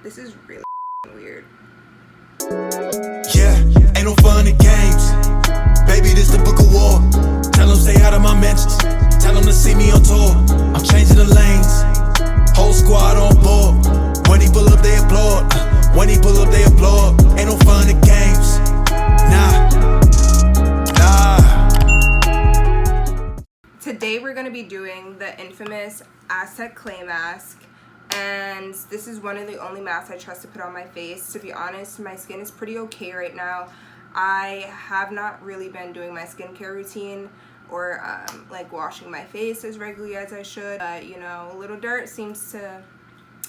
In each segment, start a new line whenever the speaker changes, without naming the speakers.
This is really weird.
Yeah, ain't no fun in games. Baby, this the book of war. Tell them stay out of my mentions. Tell them to see me on tour. I'm changing the lanes. Whole squad on board. When he pull up, they applaud. When he pull up, they applaud. Ain't no fun in games. Nah.
Today we're gonna be doing the infamous Aztec clay mask. And this is one of the only masks I trust to put on my face. To be honest, my skin is pretty okay right now. I have not really been doing my skincare routine or like washing my face as regularly as I should. You know, Little Dirt seems to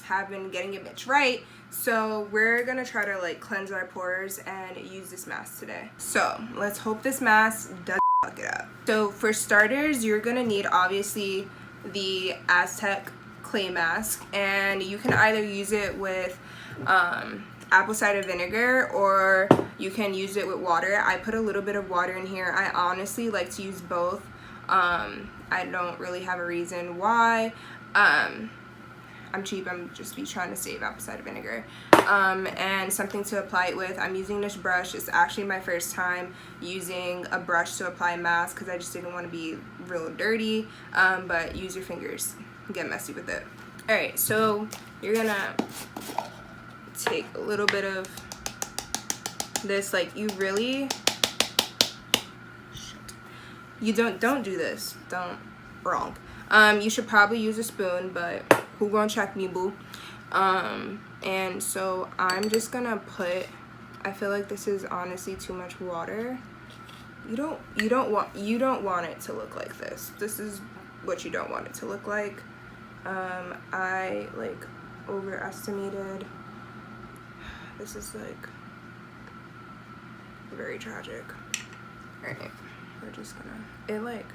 have been getting it bitch right. So we're gonna try to like cleanse our pores and use this mask today. So let's hope this mask does fuck it up. So for starters, you're gonna need obviously the Aztec clay mask, and you can either use it with apple cider vinegar or you can use it with water. I put a little bit of water in here. I honestly like to use both. I don't really have a reason why. I'm cheap. I'm just trying to save apple cider vinegar. And something to apply it with. I'm using this brush. It's actually my first time using a brush to apply a mask because I just didn't want to be real dirty. But use your fingers. Get messy with it. Alright, so you're gonna take a little bit of this. Like, you really, you don't do this. Wrong. You should probably use a spoon, but who gonna check me, boo? And so I'm just gonna put, I feel like this is honestly too much water. You don't want it to look like this. This is what you don't want it to look like. I like overestimated. This is like very tragic. Alright, we're just gonna, it like,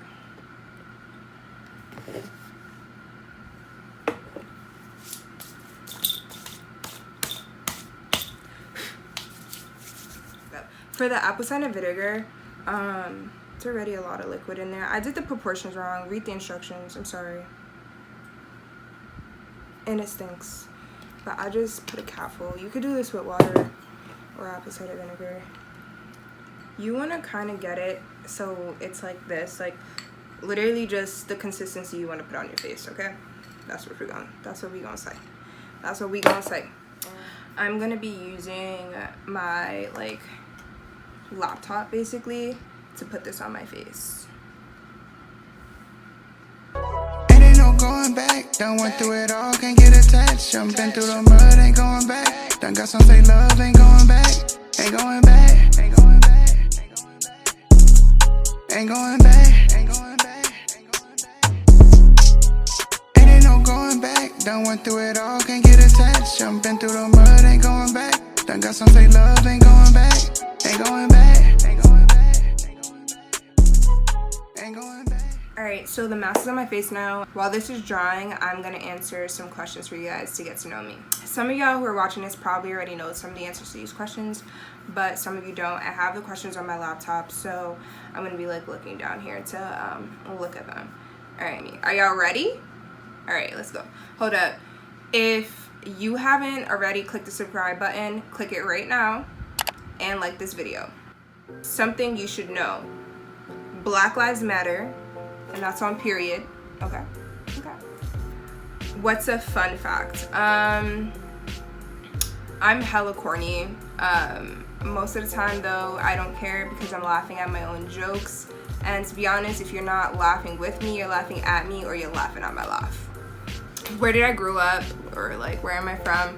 for the apple cider vinegar, it's already a lot of liquid in there. I did the proportions wrong. Read the instructions. I'm sorry. And it stinks. But I just put a capful. You could do this with water or apple cider vinegar. You want to kind of get it so it's like this. Like, literally just the consistency you want to put on your face, okay? That's what we're gonna say. That's what we gonna say. I'm gonna be using my like laptop basically to put this on my face.
Ain't no going back, done went through it all, can't get attached. Jumping through the mud, ain't going back. Done got some fake love, ain't going back. Ain't going back, ain't going back, ain't going back, ain't going back, ain't going back. Ain't no going back, done went through it all, can't get attached. Jumping through the mud, ain't going back. Done got some fake love, ain't going back. Ain't going back, ain't going back, ain't going back, ain't going back.
Alright, so the mask is on my face now. While this is drying, I'm gonna answer some questions for you guys to get to know me. Some of y'all who are watching this probably already know some of the answers to these questions, but some of you don't. I have the questions on my laptop, so I'm gonna be like looking down here to look at them. Alright, are y'all ready? Alright, let's go. Hold up. If you haven't already clicked the subscribe button, click it right now and like this video. Something you should know. Black Lives Matter, and that's on period. Okay. What's a fun fact? I'm hella corny. Most of the time though, I don't care because I'm laughing at my own jokes. And to be honest, if you're not laughing with me, you're laughing at me or you're laughing at my laugh. Where did I grow up? Or like, where am I from?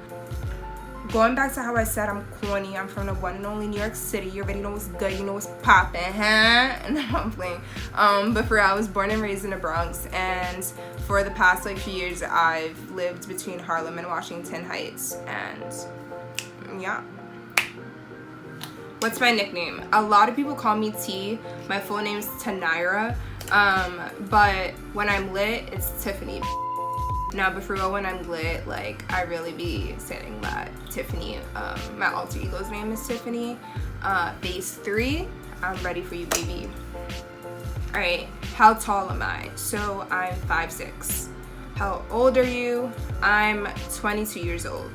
Going back to how I said I'm corny, I'm from the one and only New York City. You already know what's good, you know what's poppin', huh? No, I'm playing. But for real, I was born and raised in the Bronx, and for the past like few years, I've lived between Harlem and Washington Heights, and yeah. What's my nickname? A lot of people call me T. My full name's Tanirah, but when I'm lit, it's Tiffany. Now, but for real, when I'm lit, like, I really be saying that Tiffany, my alter ego's name is Tiffany. Phase 3, I'm ready for you, baby. Alright, how tall am I? So I'm 5'6". How old are you? I'm 22 years old.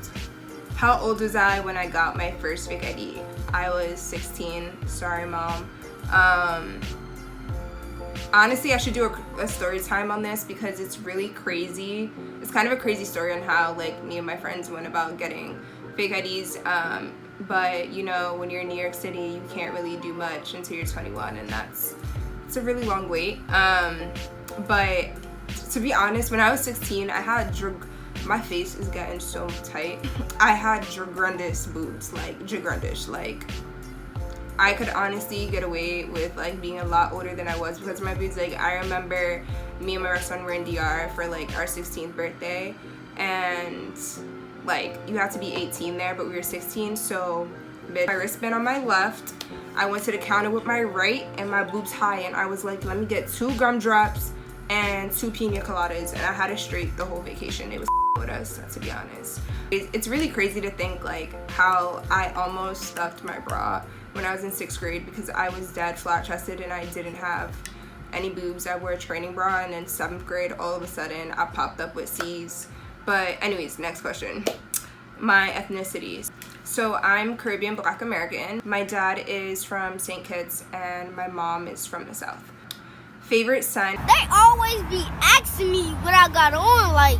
How old was I when I got my first fake ID? I was 16. Sorry, Mom. Honestly, I should do a story time on this because it's really crazy. It's kind of a crazy story on how like me and my friends went about getting fake IDs. But you know, when you're in New York City, you can't really do much until you're 21, and it's a really long wait. But to be honest, when I was 16, I had my face is getting so tight. I had gigundous boobs, like gigundous. Like I could honestly get away with like being a lot older than I was because of my boobs. Like I remember me and my best friend were in DR for like our 16th birthday, and like you have to be 18 there, but we were 16, so my wristband on my left, I went to the counter with my right and my boobs high, and I was like, let me get 2 gumdrops and 2 pina coladas, and I had it straight the whole vacation. It was with us, to be honest. It's really crazy to think like how I almost stuffed my bra when I was in 6th grade because I was dead flat chested and I didn't have any boobs. I wore a training bra, and in 7th grade all of a sudden I popped up with C's. But anyways, next question. My ethnicities. So I'm Caribbean Black American. My dad is from St. Kitts and my mom is from the South. Favorite sign.
They always be asking me what I got on, like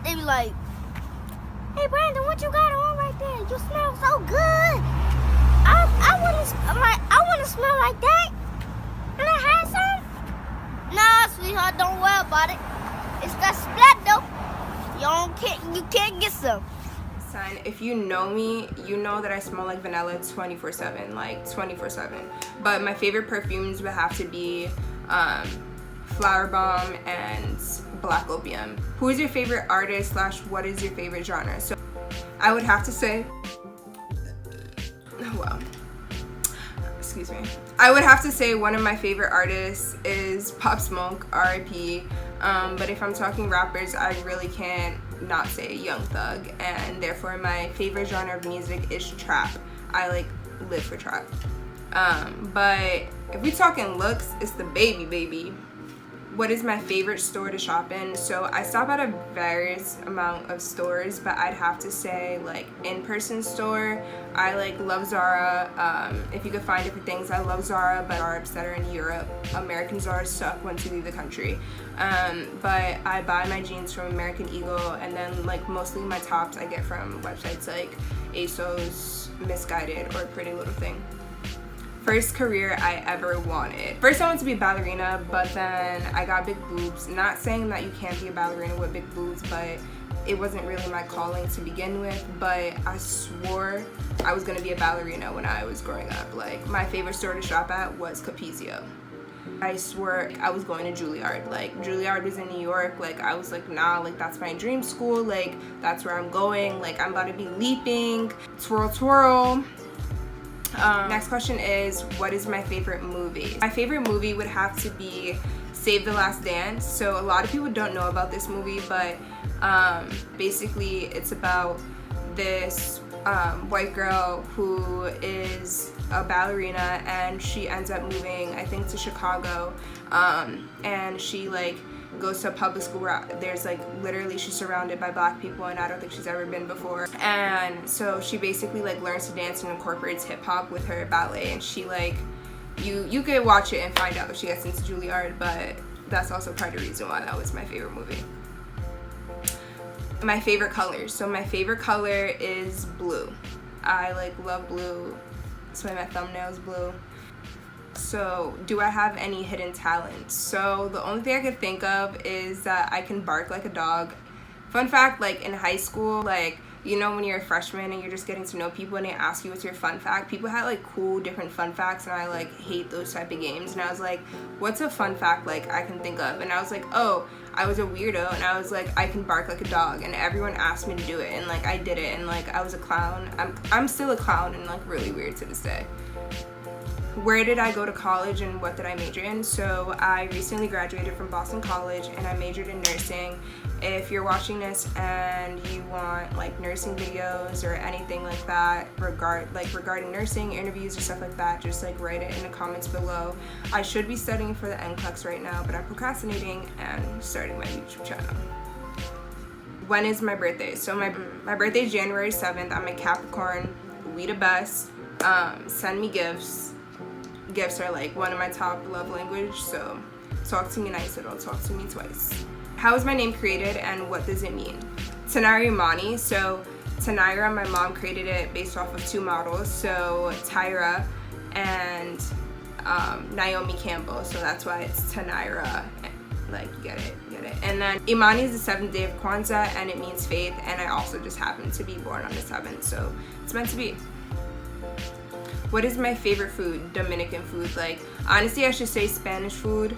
they be like, hey Brandon, what you got on right there? You smell so good. I wanna smell like that. Can I have some? Nah, sweetheart, don't worry about it. It's that splat though. You can't get some.
Sign. If you know me, you know that I smell like vanilla 24/7, like 24/7. But my favorite perfumes would have to be Flower Bomb and Black Opium. Who is your favorite artist / what is your favorite genre? So I would have to say, well, excuse me. I would have to say one of my favorite artists is Pop Smoke, R.I.P. But if I'm talking rappers, I really can't not say Young Thug, and therefore my favorite genre of music is trap. I like live for trap. But if we talking looks, it's the baby. What is my favorite store to shop in? So I shop at a various amount of stores, but I'd have to say like in-person store. I like love Zara. If you could find different things, I love Zara, but Arabs that are in Europe, American Zara suck once you leave the country. But I buy my jeans from American Eagle, and then like mostly my tops I get from websites like ASOS, Misguided, or Pretty Little Thing. First career I ever wanted. First I wanted to be a ballerina, but then I got big boobs. Not saying that you can't be a ballerina with big boobs, but it wasn't really my calling to begin with. But I swore I was gonna be a ballerina when I was growing up. Like my favorite store to shop at was Capizio. I swore I was going to Juilliard. Like Juilliard was in New York. Like I was like, nah, like that's my dream school. Like that's where I'm going. Like I'm about to be leaping, twirl twirl. Next question is, what is my favorite movie? My favorite movie would have to be Save the Last Dance. So a lot of people don't know about this movie, but basically it's about this white girl who is a ballerina, and she ends up moving, I think, to Chicago, and she like goes to a public school where there's like literally she's surrounded by black people, and I don't think she's ever been before. And so she basically like learns to dance and incorporates hip-hop with her ballet, and she like you could watch it and find out if she gets into Juilliard, but that's also part of the reason why that was my favorite movie. My favorite colors. So my favorite color is blue. I like love blue. That's why my thumbnail's blue. So do I have any hidden talents? So the only thing I could think of is that I can bark like a dog. Fun fact, like in high school, like, you know, when you're a freshman and you're just getting to know people and they ask you what's your fun fact, people had like cool different fun facts, and I like hate those type of games. And I was like, what's a fun fact like I can think of? And I was like, oh, I was a weirdo, and I was like, I can bark like a dog, and everyone asked me to do it, and like I did it, and like I was a clown. I'm still a clown and like really weird to this day. where did I go to college and what did I major in? So I recently graduated from Boston College and I majored in nursing. If you're watching this and you want like nursing videos or anything like that regarding nursing interviews or stuff like that, just like write it in the comments below. I should be studying for the NCLEX right now, but I'm procrastinating and starting my YouTube channel. When is my birthday? So my birthday is January 7th. I'm a Capricorn. We the best. Send me gifts. Gifts are like one of my top love language, so talk to me nice or don't talk to me twice. How was my name created and what does it mean? Tanirah Imani. So Tanirah, my mom created it based off of two models, so Tyra and Naomi Campbell, so that's why it's Tanirah. Like, you get it. And then Imani is the 7th day of Kwanzaa and it means faith, and I also just happened to be born on the 7th, so it's meant to be. What is my favorite food? Dominican food. Like, honestly, I should say Spanish food,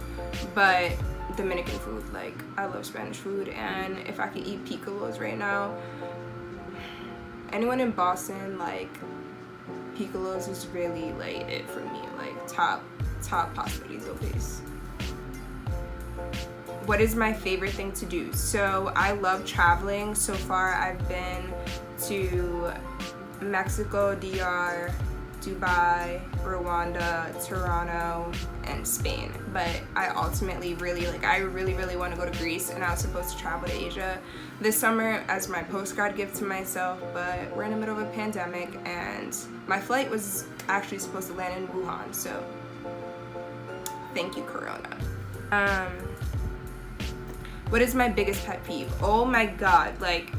but Dominican food. Like, I love Spanish food, and if I could eat piccolos right now, anyone in Boston, like, piccolos is really like it for me. Like, top pastorito base. What is my favorite thing to do? So I love traveling. So far I've been to Mexico, DR, Dubai, Rwanda, Toronto, and Spain. But I ultimately really want to go to Greece, and I was supposed to travel to Asia this summer as my postgrad gift to myself, but we're in the middle of a pandemic and my flight was actually supposed to land in Wuhan, so thank you, Corona. What is my biggest pet peeve? Oh my god, like,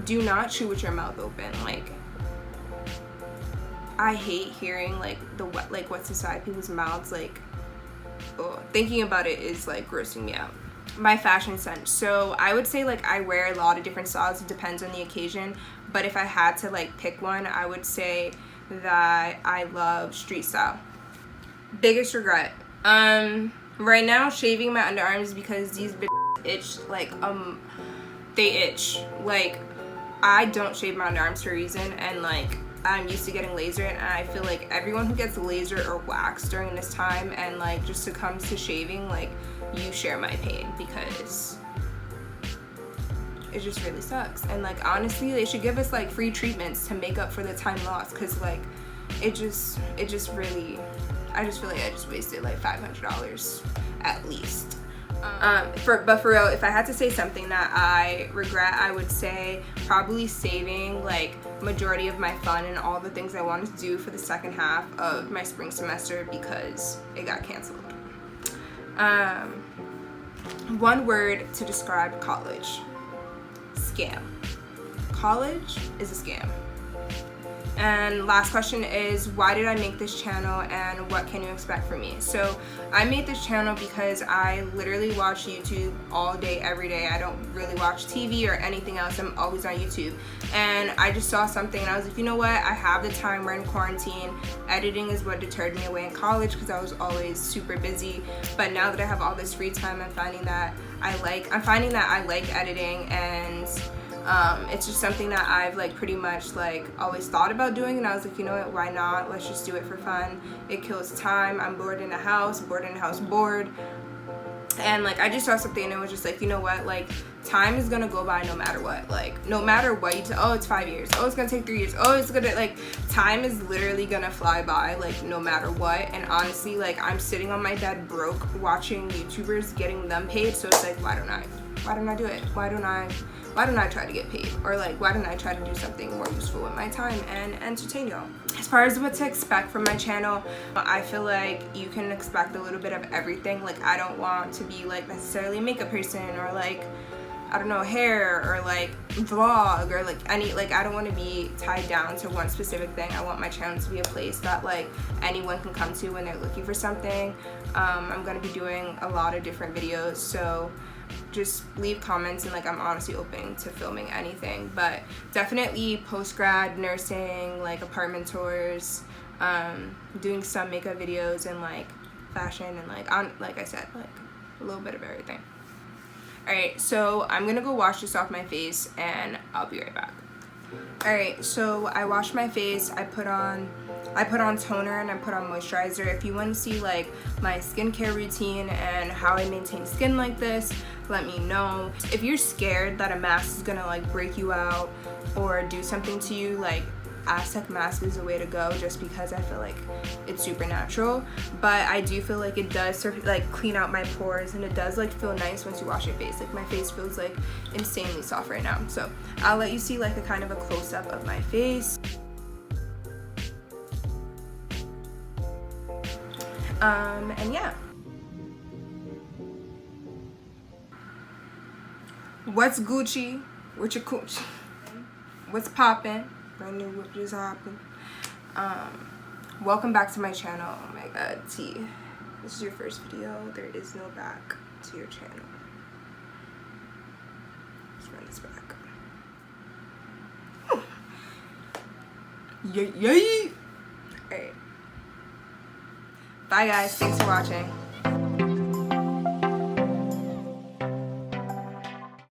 do not chew with your mouth open. Like, I hate hearing like what's inside people's mouths. Like, oh, thinking about it is like grossing me out. My fashion sense. So I would say like I wear a lot of different styles. It depends on the occasion, but if I had to like pick one, I would say that I love street style. Biggest regret. Right now, shaving my underarms because these bitches itch. Like, they itch. Like, I don't shave my underarms for a reason, and like I'm used to getting laser, and I feel like everyone who gets laser or wax during this time and like just succumbs to shaving, like, you share my pain because it just really sucks. And like, honestly, they should give us like free treatments to make up for the time lost, because like it just really, I just feel like I just wasted like $500 at least. But for real, if I had to say something that I regret, I would say probably saving like majority of my fun and all the things I wanted to do for the second half of my spring semester because it got canceled. One word to describe college: scam. College is a scam. And last question is, why did I make this channel and what can you expect from me? So I made this channel because I literally watch YouTube all day, every day. I don't really watch TV or anything else. I'm always on YouTube. And I just saw something and I was like, you know what? I have the time. We're in quarantine. Editing is what deterred me away in college because I was always super busy. But now that I have all this free time, I'm finding that I like editing, and it's just something that I've like pretty much like always thought about doing, and I was like, you know what, why not? Let's just do it for fun. It kills time. I'm bored in the house, bored. And like, I just saw something and it was just like, you know what, like, time is gonna go by no matter what. Like, no matter what you oh, it's 5 years, oh, it's gonna take 3 years, oh, it's gonna, like, time is literally gonna fly by, like, no matter what. And honestly, like, I'm sitting on my bed broke watching YouTubers getting them paid, so it's like, why don't I do it? Why don't I try to get paid? Or like, why don't I try to do something more useful with my time and entertain y'all? As far as what to expect from my channel, I feel like you can expect a little bit of everything. Like, I don't want to be like necessarily a makeup person or like, I don't know, hair or like vlog or like any, like, I don't want to be tied down to one specific thing. I want my channel to be a place that like anyone can come to when they're looking for something. I'm gonna be doing a lot of different videos, so just leave comments, and like, I'm honestly open to filming anything, but definitely post-grad, nursing, like apartment tours, doing some makeup videos and like fashion, and like I said, like a little bit of everything. Alright, so I'm gonna go wash this off my face and I'll be right back. Alright, so I washed my face. I put on I put on toner and I put on moisturizer. If you want to see like my skincare routine and how I maintain skin like this, let me know. If you're scared that a mask is gonna like break you out or do something to you, like Aztec Mask is the way to go, just because I feel like it's super natural. But I do feel like it does sort of like clean out my pores, and it does like feel nice once you wash your face. Like my face feels like insanely soft right now. So I'll let you see like a kind of a close-up of my face. And yeah. What's Gucci? What's your coochie? What's poppin'? Brand new whip just hopping. Welcome back to my channel. Oh my god, T. This is your first video. There is no back to your channel. Let's run this back. Yay, yay! Alright. Bye guys, thanks for watching.